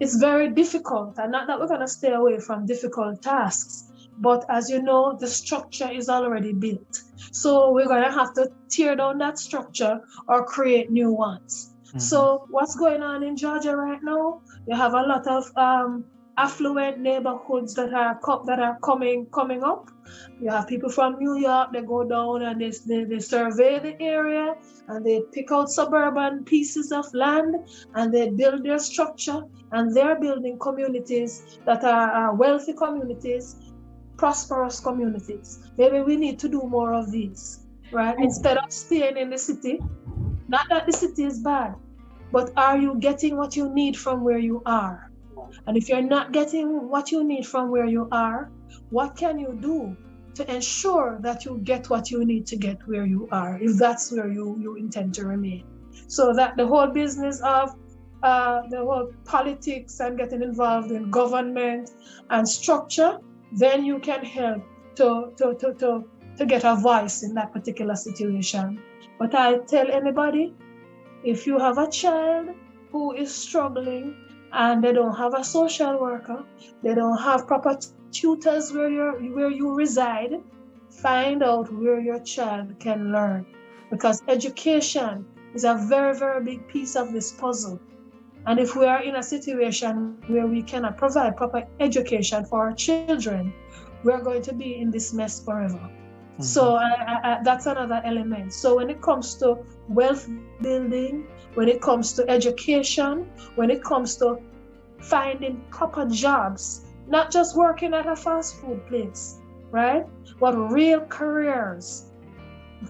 it's very difficult, and not that we're going to stay away from difficult tasks, but as you know, the structure is already built. So we're going to have to tear down that structure or create new ones. Mm-hmm. So what's going on in Georgia right now? You have a lot of affluent neighborhoods that are coming up. You have people from New York, they go down and they survey the area and they pick out suburban pieces of land and they build their structure, and they're building communities that are wealthy communities, prosperous communities. Maybe we need to do more of these, right? Instead of staying in the city. Not that the city is bad, but are you getting what you need from where you are? And if you're not getting what you need from where you are, what can you do to ensure that you get what you need to get where you are, if that's where you intend to remain. So that the whole business of the whole politics and getting involved in government and structure, then you can help to get a voice in that particular situation. But I tell anybody, if you have a child who is struggling and they don't have a social worker, they don't have proper tutors where you reside, find out where your child can learn. Because education is a very, very big piece of this puzzle. And if we are in a situation where we cannot provide proper education for our children, we're going to be in this mess forever. Mm-hmm. So that's another element. So when it comes to wealth building, when it comes to education, when it comes to finding proper jobs, not just working at a fast food place, right? But real careers.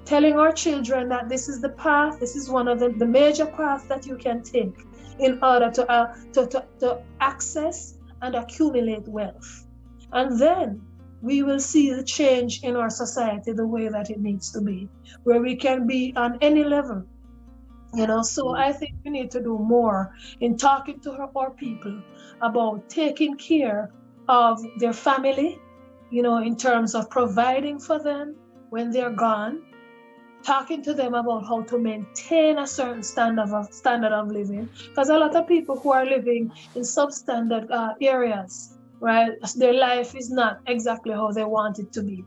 Telling our children that this is the path, this is one of the major paths that you can take in order to access and accumulate wealth. And then we will see the change in our society the way that it needs to be, where we can be on any level. So I think we need to do more in talking to our people about taking care of their family, in terms of providing for them when they're gone, talking to them about how to maintain a certain standard of living, because a lot of people who are living in substandard areas, right, their life is not exactly how they want it to be.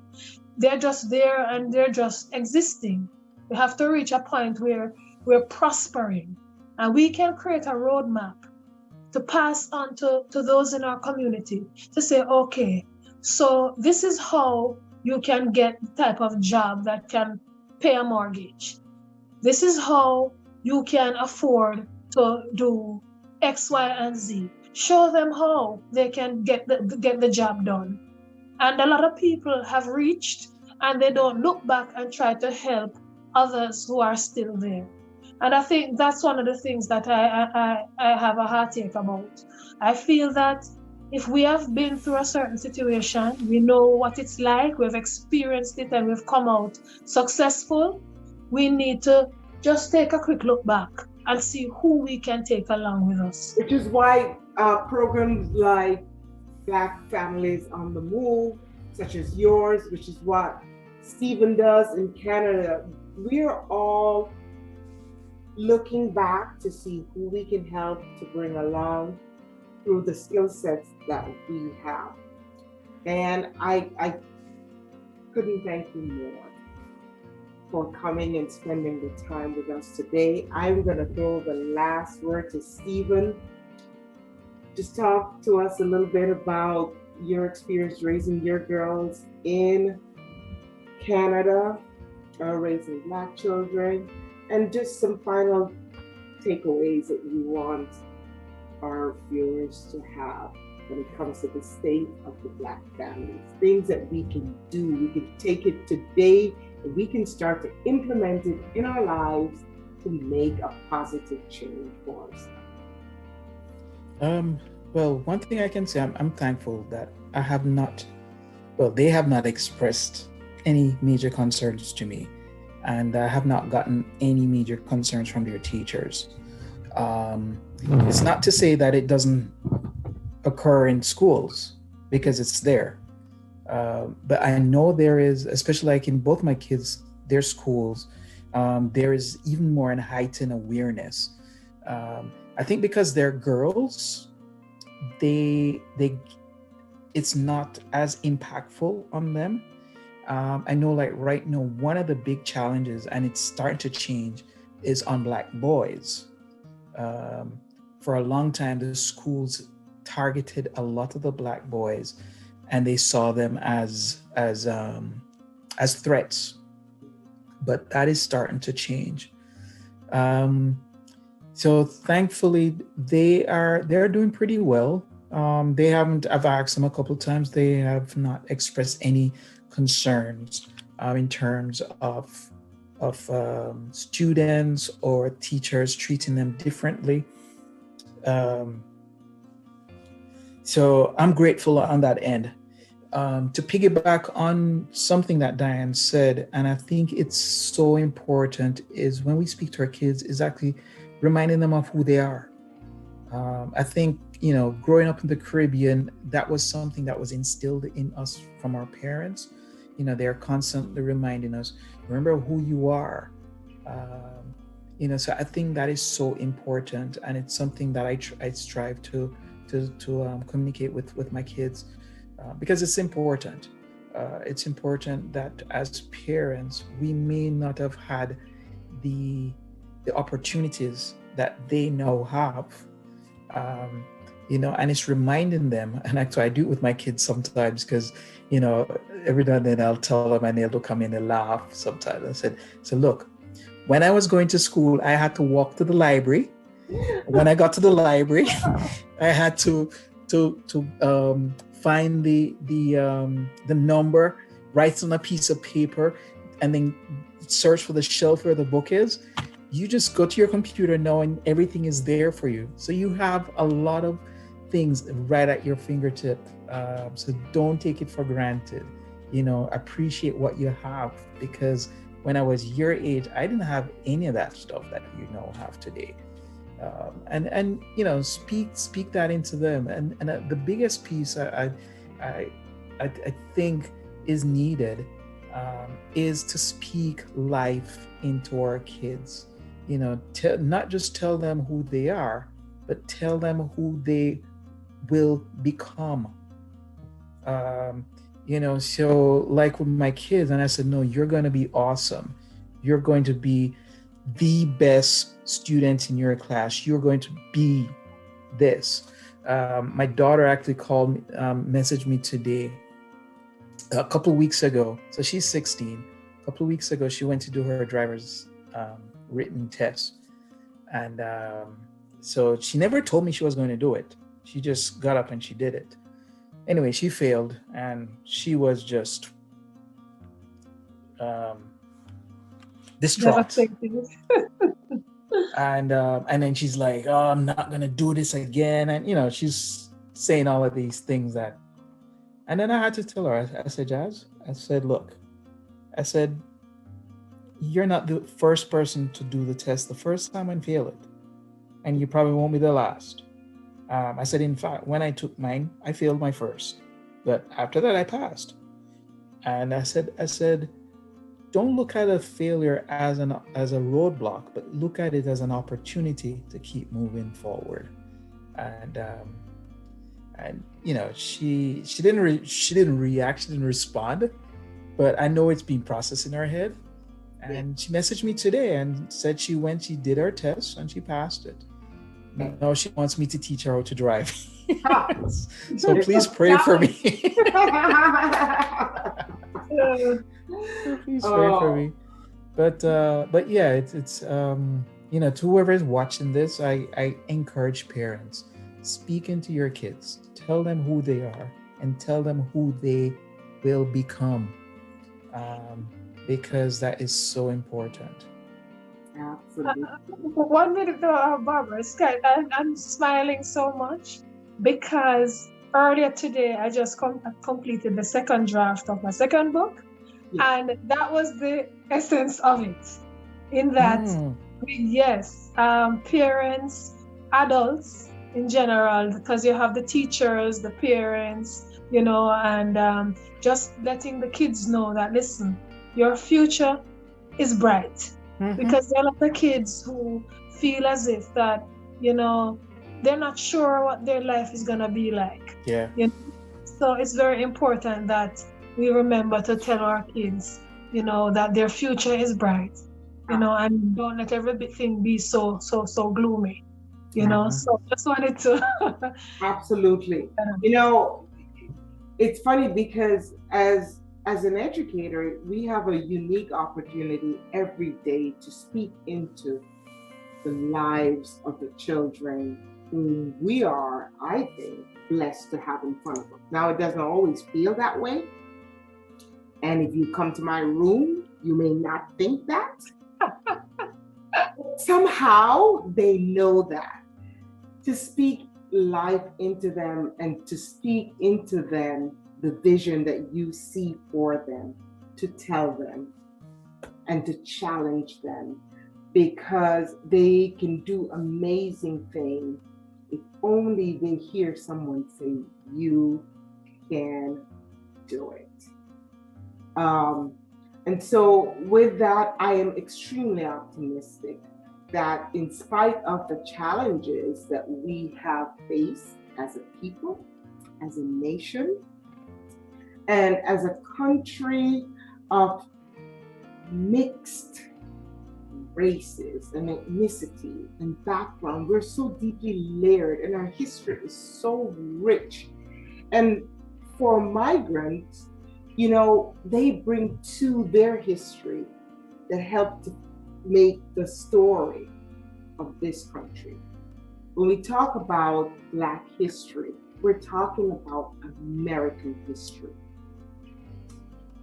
They're just there and they're just existing. We have to reach a point where we're prospering, and we can create a roadmap to pass on to those in our community to say, okay, so this is how you can get the type of job that can pay a mortgage. This is how you can afford to do X, Y, and Z. Show them how they can get the job done. And a lot of people have reached, and they don't look back and try to help others who are still there. And I think that's one of the things that I have a heartache about. I feel that if we have been through a certain situation, we know what it's like, we've experienced it, and we've come out successful, we need to just take a quick look back and see who we can take along with us. Which is why programs like Black Families on the Move, such as yours, which is what Stephen does in Canada, we're all looking back to see who we can help to bring along through the skill sets that we have. And I couldn't thank you more for coming and spending the time with us today. I'm going to throw the last word to Stephen. Just talk to us a little bit about your experience raising your girls in Canada, raising Black children, and just some final takeaways that you want our viewers to have when it comes to the state of the Black families. Things that we can do, we can take it today, and we can start to implement it in our lives to make a positive change for us. Well, one thing I can say, I'm thankful that they have not expressed any major concerns to me, and I have not gotten any major concerns from their teachers. It's not to say that it doesn't occur in schools, because it's there. But I know there is, especially like in both my kids, their schools, there is even more an heightened awareness. I think because they're girls, it's not as impactful on them. I know, like right now, one of the big challenges, and it's starting to change, is on Black boys. For a long time, the schools targeted a lot of the Black boys, and they saw them as threats. But that is starting to change. So thankfully, they're doing pretty well. They haven't. I've asked them a couple of times. They have not expressed any concerns in terms of students or teachers treating them differently. So I'm grateful on that end. to piggyback on something that Diane said, and I think it's so important, is when we speak to our kids, is actually reminding them of who they are. I think, growing up in the Caribbean, that was something that was instilled in us from our parents. They're constantly reminding us, remember who you are. So I think that is so important, and it's something that I strive to communicate with my kids, because it's important. It's important that as parents, we may not have had the opportunities that they now have, and it's reminding them. And actually, I do it with my kids sometimes, because every now and then I'll tell them, and they'll look at me and they laugh sometimes. I said, so look, when I was going to school, I had to walk to the library. When I got to the library, I had to find the number, write on a piece of paper, and then search for the shelf where the book is. You just go to your computer now, and everything is there for you. So you have a lot of things right at your fingertip. So don't take it for granted. Appreciate what you have, because when I was your age, I didn't have any of that stuff that you now have today. And speak that into them. And the biggest piece I think is needed, is to speak life into our kids. Not just tell them who they are, but tell them who they will become. So like with my kids, and I said, no, you're going to be awesome. You're going to be the best student in your class. You're going to be this. My daughter actually messaged me today, a couple of weeks ago. So she's 16. A couple of weeks ago, she went to do her driver's written test. And so she never told me she was going to do it. She just got up and she did it. Anyway, she failed, and she was just distraught. And then she's like, oh, I'm not going to do this again. And, she's saying all of these things and then I had to tell her, I said, Jazz, I said, look, I said, you're not the first person to do the test the first time and fail it. And you probably won't be the last. I said, in fact, when I took mine, I failed my first, but after that I passed. And I said, don't look at a failure as a roadblock, but look at it as an opportunity to keep moving forward. And she didn't react, she didn't respond, but I know it's been processed in her head. And she messaged me today and said she did her test and she passed it. Now she wants me to teach her how to drive. So please pray for me. Please pray for me. But yeah, it's to whoever is watching this, I encourage parents, speak into your kids, tell them who they are, and tell them who they will become, because that is so important. Absolutely. 1 minute though, Barbara, I'm smiling so much because earlier today I just completed the second draft of my second book. And that was the essence of it. In that, yes, parents, adults in general, because you have the teachers, the parents, and just letting the kids know that, listen, your future is bright. Mm-hmm. Because there are a lot of kids who feel as if that, they're not sure what their life is going to be like. Yeah. So it's very important that we remember to tell our kids, that their future is bright, and don't let everything be so gloomy, So just wanted to. Absolutely. It's funny because as an educator, we have a unique opportunity every day to speak into the lives of the children who we are, I think, blessed to have in front of us. Now, it doesn't always feel that way. And if you come to my room, you may not think that. Somehow they know that. To speak life into them and to speak into them the vision that you see for them, to tell them and to challenge them, because they can do amazing things if only they hear someone say, you can do it. And so with that, I am extremely optimistic that in spite of the challenges that we have faced as a people, as a nation, and as a country of mixed races and ethnicity and background, we're so deeply layered and our history is so rich. And for migrants, they bring to their history that help to make the story of this country. When we talk about Black history, we're talking about American history.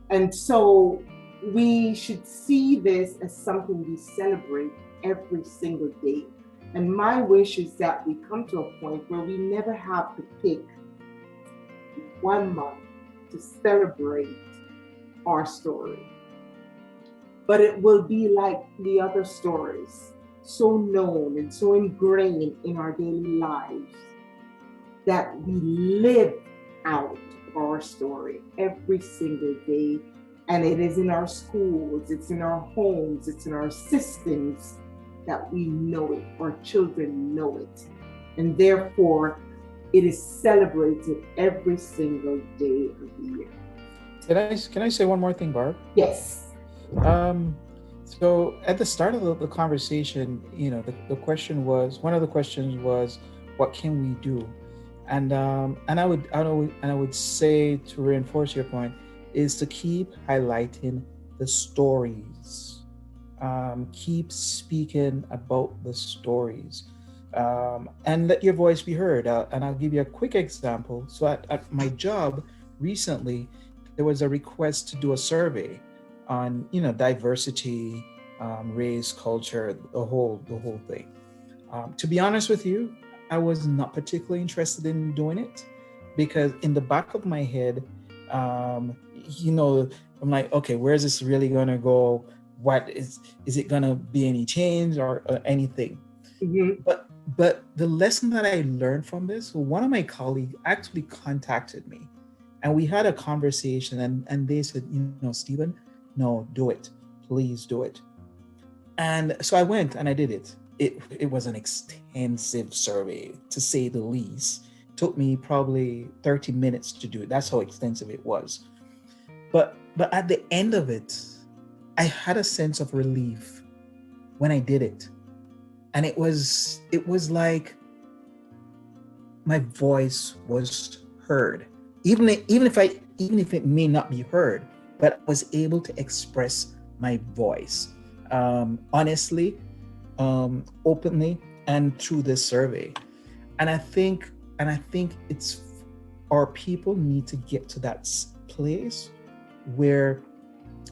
And so we should see this as something we celebrate every single day. And my wish is that we come to a point where we never have to pick one month to celebrate our story. But it will be like the other stories, so known and so ingrained in our daily lives, that we live out our story every single day. And it is in our schools, it's in our homes, it's in our systems that we know it, our children know it. And therefore, it is celebrated every single day of the year. Can I say one more thing, Barb? Yes. So at the start of the conversation, the question was, one of the questions was, what can we do? And I would say, to reinforce your point, is to keep highlighting the stories. Keep speaking about the stories, and let your voice be heard. And I'll give you a quick example. So at my job recently, there was a request to do a survey on diversity, race, culture, the whole thing. To be honest with you, I was not particularly interested in doing it, because in the back of my head, I'm like, okay, where's this really gonna go? What is it gonna be any change or anything? Mm-hmm. But the lesson that I learned from this, one of my colleagues actually contacted me, and we had a conversation, and they said, Stephen, no, do it, please do it. And so I went and I did it. It was an extensive survey, to say the least. It took me probably 30 minutes to do it. That's how extensive it was. But at the end of it, I had a sense of relief when I did it. And it was like my voice was heard. Even if it may not be heard, but I was able to express my voice honestly, openly, and through this survey. And I think it's, our people need to get to that place where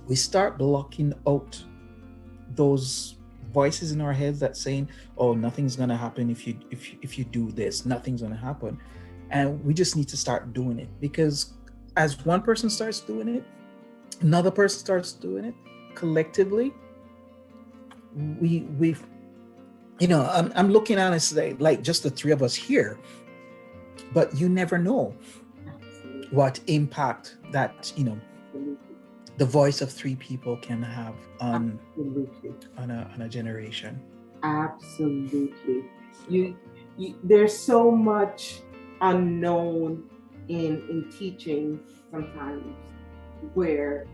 we start blocking out those voices in our heads that saying, oh, nothing's gonna happen if you do this, nothing's gonna happen. And we just need to start doing it, because as one person starts doing it, another person starts doing it, collectively, we've I'm looking at it like just the three of us here, but you never know what impact that the voice of three people can have on a generation. Absolutely. You there's so much unknown in teaching sometimes, where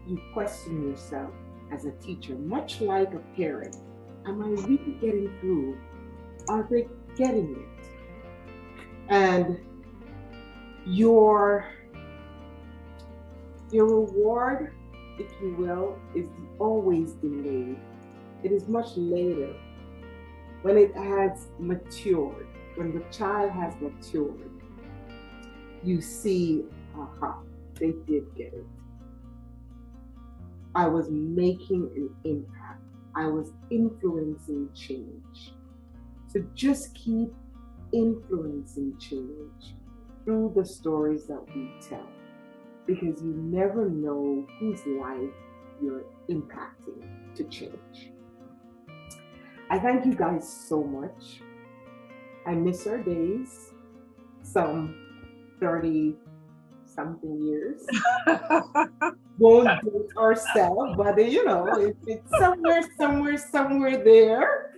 you question yourself as a teacher, much like a parent. Am I really getting through? Are they getting it? And your reward, if you will, is always delayed. It is much later, when it has matured, when the child has matured, you see, aha, they did get it. I was making an impact. I was influencing change. So just keep influencing change. through the stories that we tell, because you never know whose life you're impacting to change. I thank you guys so much. I miss our days, some 30 something years. Won't date ourselves, but it's somewhere there.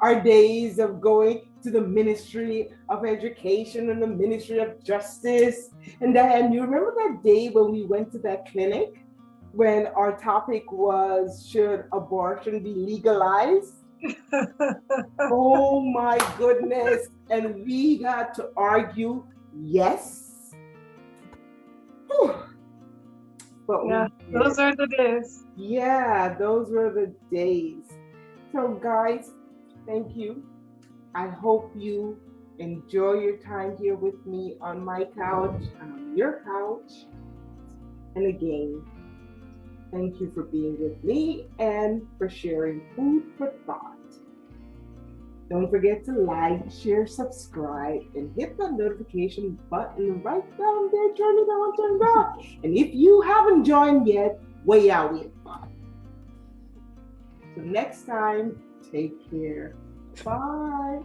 Our days of going to the Ministry of Education and the Ministry of Justice. And you remember that day when we went to that clinic when our topic was, should abortion be legalized? Oh my goodness. And we got to argue, yes. Whew. But yeah, those are the days. Yeah, those were the days. So guys, thank you. I hope you enjoy your time here with me on my couch and on your couch. And again, thank you for being with me and for sharing food for thought. Don't forget to like, share, subscribe, and hit that notification button right down there. Turn it on. And if you haven't joined yet, way out with fun. So next time, take care. Bye.